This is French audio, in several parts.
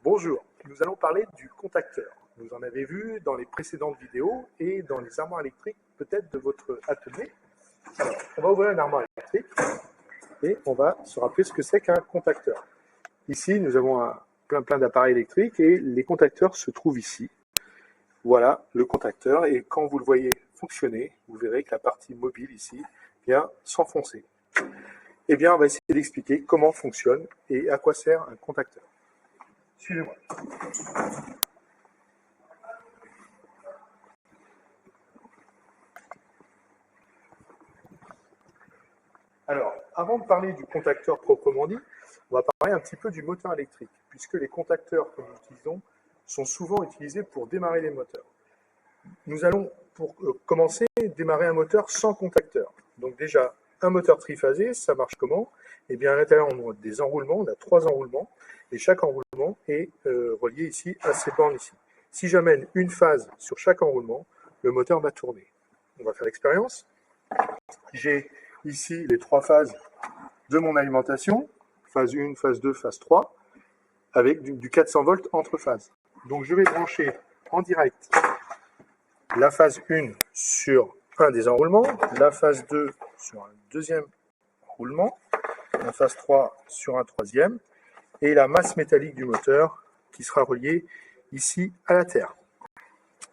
Bonjour, nous allons parler du contacteur. Vous en avez vu dans les précédentes vidéos et dans les armoires électriques peut-être de votre atelier. Alors, on va ouvrir une armoire électrique et on va se rappeler ce que c'est qu'un contacteur. Ici, nous avons plein d'appareils électriques et les contacteurs se trouvent ici. Voilà le contacteur et quand vous le voyez fonctionner, vous verrez que la partie mobile ici vient s'enfoncer. Eh bien, on va essayer d'expliquer comment fonctionne et à quoi sert un contacteur. Suivez-moi. Alors, avant de parler du contacteur proprement dit, on va parler un petit peu du moteur électrique, puisque les contacteurs que nous utilisons sont souvent utilisés pour démarrer les moteurs. Nous allons, pour commencer, démarrer un moteur sans contacteur. Donc déjà, un moteur triphasé, ça marche comment? Eh bien, à l'intérieur, on a des enroulements, on a 3 enroulements, et chaque enroulement est relié ici à ces bornes ici. Si j'amène une phase sur chaque enroulement, le moteur va tourner. On va faire l'expérience. J'ai ici les 3 phases de mon alimentation, phase 1, phase 2, phase 3, avec du 400 volts entre phases. Donc je vais brancher en direct la phase 1 sur un des enroulements, la phase 2 sur un deuxième enroulement, la phase 3 sur un troisième, et la masse métallique du moteur qui sera reliée ici à la terre.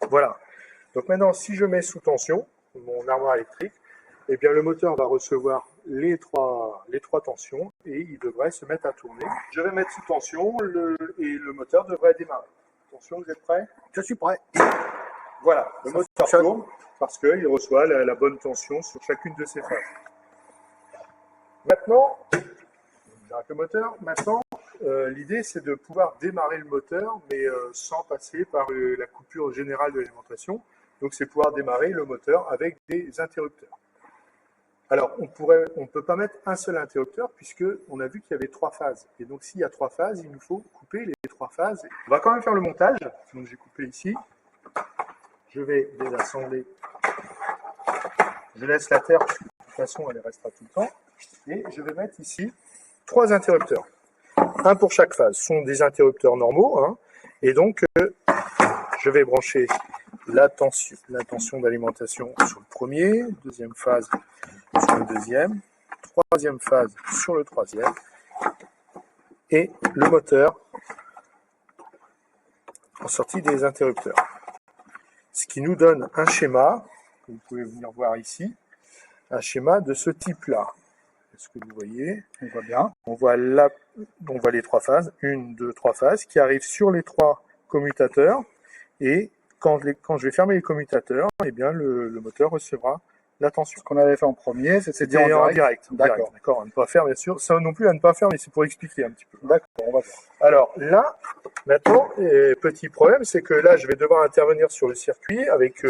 Voilà. Donc maintenant, si je mets sous tension mon armoire électrique, eh bien le moteur va recevoir les trois tensions et il devrait se mettre à tourner. Je vais mettre sous tension et le moteur devrait démarrer. Attention, vous êtes prêts? Je suis prêt. Voilà, le moteur tourne parce qu'il reçoit la bonne tension sur chacune de ses phases. Maintenant, j'arrête le moteur. Maintenant, l'idée c'est de pouvoir démarrer le moteur, mais sans passer par la coupure générale de l'alimentation. Donc c'est pouvoir démarrer le moteur avec des interrupteurs. Alors, on ne peut pas mettre un seul interrupteur puisqu'on a vu qu'il y avait 3 phases. Et donc, s'il y a 3 phases, il nous faut couper les 3 phases. On va quand même faire le montage. Donc, j'ai coupé ici. Je vais désassembler. Je laisse la terre, parce que de toute façon, elle restera tout le temps. Et je vais mettre ici 3 interrupteurs. Un pour chaque phase. Ce sont des interrupteurs normaux. Hein. Et donc, je vais brancher la tension d'alimentation sur le premier, deuxième phase sur le deuxième, troisième phase sur le troisième, et le moteur en sortie des interrupteurs. Ce qui nous donne un schéma, que vous pouvez venir voir ici, un schéma de ce type-là. Est-ce que vous voyez? On voit bien. On voit les 3 phases, 1, 2, 3 phases, qui arrivent sur les 3 commutateurs, et quand je vais fermer les commutateurs, eh bien le moteur recevra la tension. Ce qu'on avait fait en premier, c'était en direct. D'accord. D'accord, à ne pas faire, bien sûr. Ça non plus à ne pas faire, mais c'est pour expliquer un petit peu. D'accord, on va faire. Alors là, maintenant, petit problème, c'est que là, je vais devoir intervenir sur le circuit avec,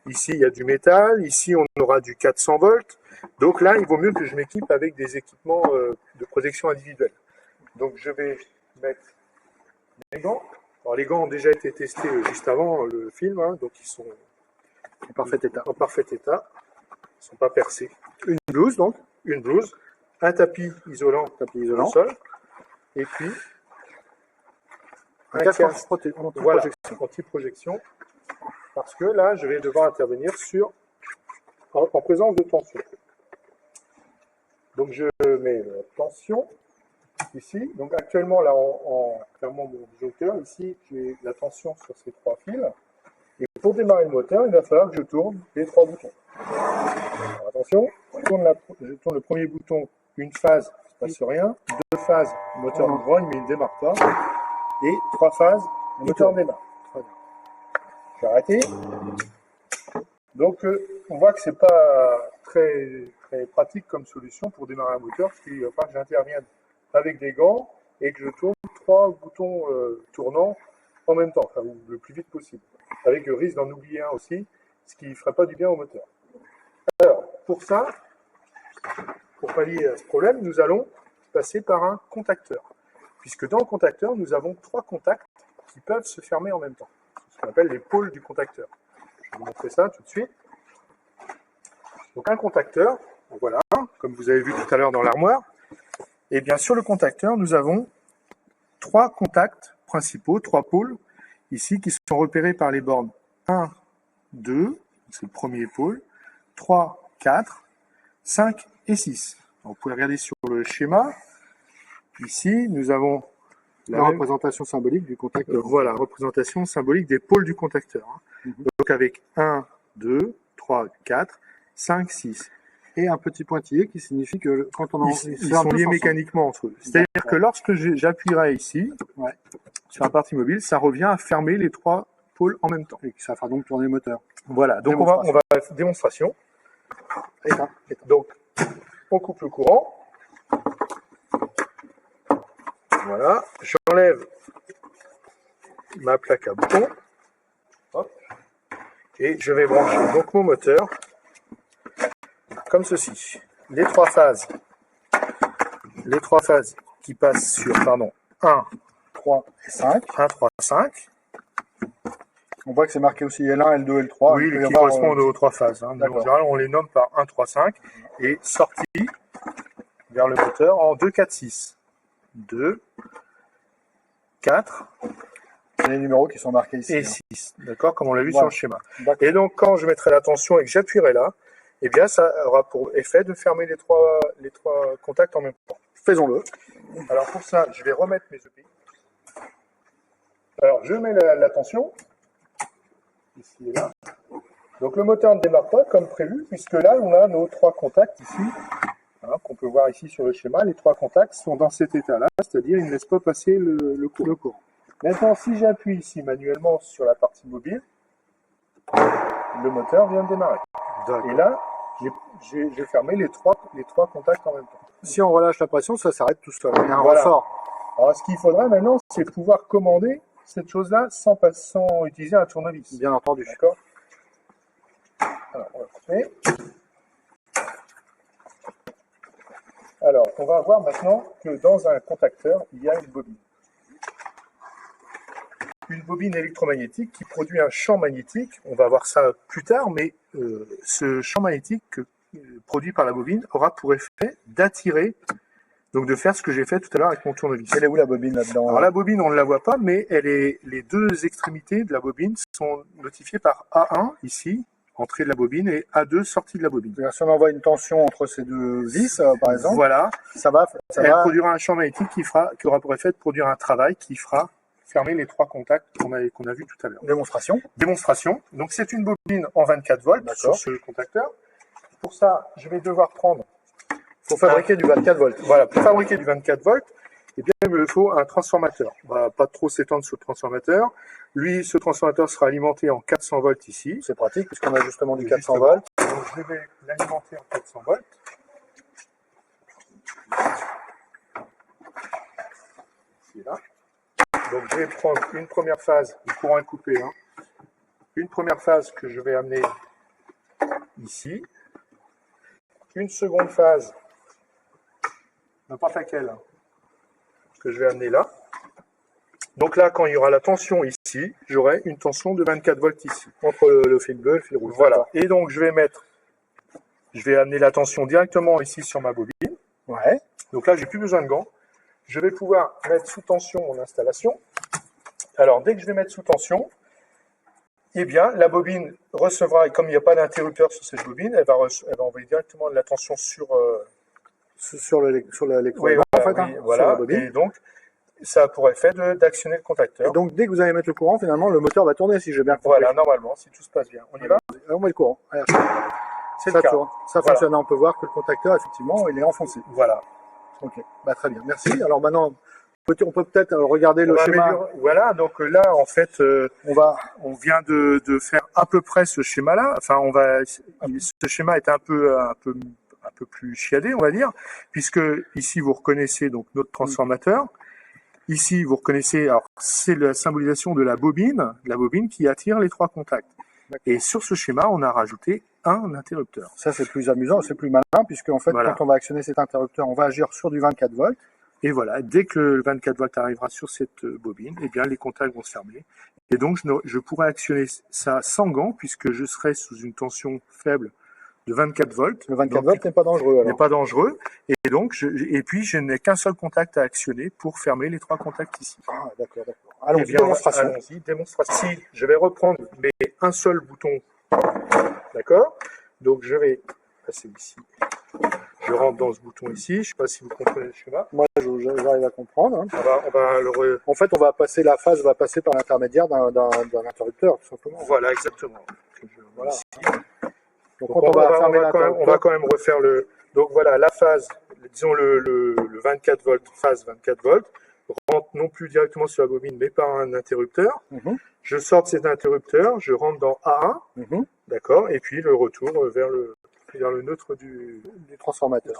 ici, il y a du métal, ici, on aura du 400 volts. Donc là, il vaut mieux que je m'équipe avec des équipements de protection individuelle. Donc je vais mettre les gants. Alors les gants ont déjà été testés juste avant le film, hein, donc ils sont En parfait état. En parfait état. Ils ne sont pas percés. Une blouse, donc. Une blouse, un tapis isolant au sol, et puis un casque anti-projection, parce que là, je vais devoir intervenir en présence de tension. Donc je mets tension ici. Donc actuellement, là, en fermant mon disjoncteur, ici, j'ai la tension sur ces 3 fils. Et pour démarrer le moteur, il va falloir que je tourne les 3 boutons. Alors, attention, je tourne le premier bouton, une phase, il ne se passe rien. 2 phases, le moteur me grogne, mais il ne démarre pas. Et 3 phases, le moteur démarre. Très bien. Je vais arrêter. Donc, on voit que ce n'est pas très pratique comme solution pour démarrer un moteur, parce qu'il va falloir que j'intervienne avec des gants et que je tourne 3 boutons tournants en même temps, enfin, le plus vite possible, avec le risque d'en oublier un aussi, ce qui ne ferait pas du bien au moteur. Alors, pour ça, pour pallier à ce problème, nous allons passer par un contacteur, puisque dans le contacteur, nous avons 3 contacts qui peuvent se fermer en même temps. C'est ce qu'on appelle les pôles du contacteur. Je vais vous montrer ça tout de suite. Donc un contacteur, voilà, comme vous avez vu tout à l'heure dans l'armoire, et bien sur le contacteur, nous avons 3 contacts principaux, 3 pôles, ici, qui sont repérés par les bornes 1, 2, c'est le premier pôle, 3, 4, 5 et 6. Donc, vous pouvez regarder sur le schéma. Ici, nous avons la représentation symbolique du contacteur. Voilà, représentation symbolique des pôles du contacteur. Donc avec 1, 2, 3, 4, 5, 6. Et un petit pointillé qui signifie que quand on ils sont liés mécaniquement entre eux. C'est-à-dire que lorsque j'appuierai ici, sur la partie mobile, ça revient à fermer les 3 pôles en même temps. Et ça fera donc tourner le moteur. Voilà, donc on va démonstration. Donc, on coupe le courant. Voilà, j'enlève ma plaque à boutons. Hop. Et je vais brancher donc mon moteur comme ceci. Les trois phases qui passent sur 1, 3 et 5. 1, 3, 5. On voit que c'est marqué aussi L1, L2, L3. Oui, qui correspondent aux 3 phases. En général, on les nomme par 1, 3, 5. Et sortie vers le moteur en 2, 4, 6. 2, 4. C'est les numéros qui sont marqués ici. Et 6, d'accord, comme on l'a vu sur le schéma. Et donc, quand je mettrai la tension et que j'appuierai là, eh bien, ça aura pour effet de fermer les trois contacts en même temps. Faisons-le. Alors, pour ça, je vais remettre mes EPI. Alors, je mets la tension, ici et là. Donc, le moteur ne démarre pas comme prévu, puisque là, on a nos 3 contacts ici. Qu'on peut voir ici sur le schéma, les 3 contacts sont dans cet état-là, c'est-à-dire ils ne laissent pas passer le courant. Maintenant, si j'appuie ici manuellement sur la partie mobile, le moteur vient de démarrer. Et là, j'ai fermé les trois contacts en même temps. Si on relâche la pression, ça s'arrête tout seul. Il y a un ressort. Alors, ce qu'il faudra maintenant, c'est pouvoir commander cette chose-là sans utiliser un tournevis. Bien entendu. D'accord. Alors, on va couper. Alors, on va voir maintenant que dans un contacteur, il y a une bobine. Une bobine électromagnétique qui produit un champ magnétique. On va voir ça plus tard, mais ce champ magnétique produit par la bobine aura pour effet d'attirer, donc de faire ce que j'ai fait tout à l'heure avec mon tournevis. Elle est où la bobine là-dedans? Alors la bobine, on ne la voit pas, mais les 2 extrémités de la bobine sont notifiées par A1 ici, entrée de la bobine, et A2, sortie de la bobine. Si on envoie une tension entre ces 2 vis, par exemple, voilà, elle produira un champ magnétique qui aura pour effet de produire un travail qui fera fermer les 3 contacts qu'on a vu tout à l'heure. Démonstration. Donc c'est une bobine en 24 volts sur ce contacteur. Pour ça, je vais devoir prendre... Pour fabriquer du 24 volts. Voilà, pour fabriquer du 24 volts, eh bien, il me faut un transformateur. On ne va pas trop s'étendre sur le transformateur. Lui, ce transformateur sera alimenté en 400 volts ici. C'est pratique, puisqu'on a justement du 400 volts. Donc, je vais l'alimenter en 400 volts. Ici, là. Donc, je vais prendre une première phase, le courant est coupé, une première phase que je vais amener ici. Une seconde phase, n'importe laquelle, que je vais amener là. Donc là, quand il y aura la tension ici, j'aurai une tension de 24 volts ici. Entre le fil bleu et le fil rouge. Voilà. Et donc, je vais amener la tension directement ici sur ma bobine. Ouais. Donc là, j'ai plus besoin de gants. Je vais pouvoir mettre sous tension mon installation. Alors, dès que je vais mettre sous tension, eh bien, la bobine recevra, et comme il n'y a pas d'interrupteur sur cette bobine, elle va envoyer directement de la tension sur l'électrode. Voilà. Et donc, ça a pour effet d'actionner le contacteur. Et donc, dès que vous allez mettre le courant, finalement, le moteur va tourner, si j'ai bien compris. Voilà, normalement, si tout se passe bien. On y va? On met le courant. C'est le cas. Ça fonctionne. On peut voir que le contacteur, effectivement, il est enfoncé. Voilà. Ok, très bien. Merci. Alors maintenant, on peut peut-être regarder le schéma. Voilà, donc là, en fait, on vient de faire à peu près ce schéma-là. Enfin, ce schéma est un peu plus chiadé, on va dire, puisque ici, vous reconnaissez donc notre transformateur. Ici, vous reconnaissez, alors c'est la symbolisation de la bobine qui attire les 3 contacts. Et sur ce schéma, on a rajouté un interrupteur. Ça, c'est plus amusant, c'est plus malin, puisque en fait, quand on va actionner cet interrupteur, on va agir sur du 24 volts. Et voilà, dès que le 24 volts arrivera sur cette bobine, eh bien, les contacts vont se fermer. Et donc, je pourrai actionner ça sans gants, puisque je serai sous une tension faible de 24 volts. Le 24 volts n'est pas dangereux, alors. N'est pas dangereux. Et donc, et puis, je n'ai qu'un seul contact à actionner pour fermer les 3 contacts ici. Ah, d'accord, d'accord. Allons-y, démonstration. Allons-y, démonstration. Si je vais reprendre un seul bouton, d'accord? Donc, je vais passer ici. Je rentre dans ce bouton ici. Je ne sais pas si vous comprenez le schéma. Moi, j'arrive à comprendre. Hein. En fait, on va passer la phase va passer par l'intermédiaire d'un interrupteur, tout simplement. Voilà, exactement. Voilà. Donc on va quand même refaire le. Donc voilà, la phase, disons le 24 volts, phase 24 volts, rentre non plus directement sur la bobine, mais par un interrupteur. Je sors de cet interrupteur, je rentre dans A1, d'accord, et puis le retour vers le neutre du transformateur.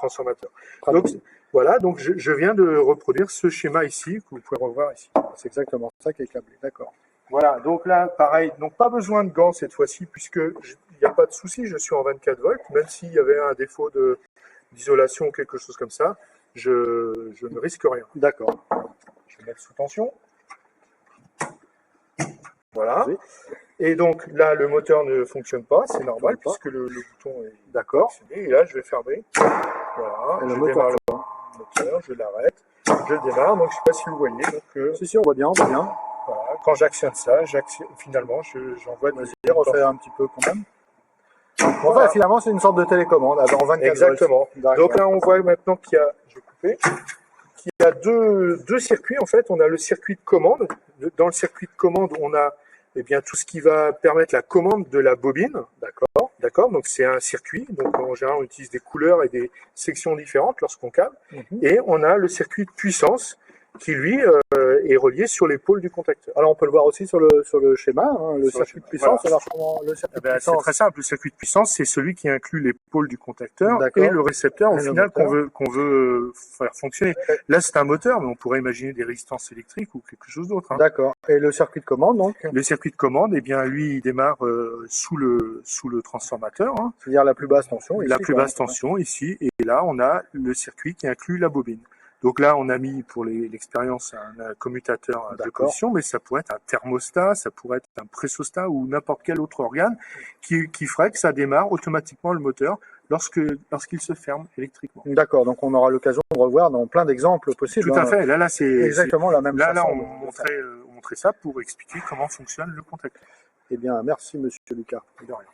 Donc voilà, donc je viens de reproduire ce schéma ici, que vous pouvez revoir ici. C'est exactement ça qui est câblé, d'accord. Voilà, donc là, pareil, donc pas besoin de gants cette fois-ci, puisque il n'y a pas de souci, je suis en 24 volts, même s'il y avait un défaut d'isolation ou quelque chose comme ça, je ne risque rien. D'accord. Je vais mettre sous tension. Voilà. Oui. Et donc là, le moteur ne fonctionne pas, c'est normal, puisque le bouton est d'accord. Et là, je vais fermer. Voilà, je démarre le moteur, je l'arrête, je démarre, donc je ne sais pas si vous voyez. Donc, si, on voit bien, on voit bien. Voilà. Quand j'actionne ça, finalement, j'envoie des... Vas-y, refais un petit peu quand même. Voilà. Finalement, c'est une sorte de télécommande en 24 Exactement. Donc là, on voit maintenant qu'il y a, je vais couper, qu'il y a deux circuits. En fait, on a le circuit de commande. Dans le circuit de commande, on a tout ce qui va permettre la commande de la bobine. D'accord. Donc c'est un circuit. Donc en général, on utilise des couleurs et des sections différentes lorsqu'on câble. Et on a le circuit de puissance qui lui est relié sur les pôles du contacteur. Alors on peut le voir aussi sur le schéma, hein, le circuit de puissance. Voilà. Alors le circuit de puissance, c'est très simple. Le circuit de puissance, c'est celui qui inclut les pôles du contacteur et le récepteur au final qu'on veut faire fonctionner. Là, c'est un moteur, mais on pourrait imaginer des résistances électriques ou quelque chose d'autre. Hein. D'accord. Et le circuit de commande, donc? Le circuit de commande, lui, il démarre sous le transformateur. Hein. C'est-à-dire la plus basse tension. La plus basse tension ici, et là, on a le circuit qui inclut la bobine. Donc là, on a mis pour l'expérience un commutateur de position, mais ça pourrait être un thermostat, ça pourrait être un pressostat ou n'importe quel autre organe qui ferait que ça démarre automatiquement le moteur lorsqu'il se ferme électriquement. D'accord, donc on aura l'occasion de revoir dans plein d'exemples possibles. Tout à fait, là c'est exactement la même façon. Là, on montrait ça pour expliquer comment fonctionne le contacteur. Eh bien, merci Monsieur Lucas. De rien.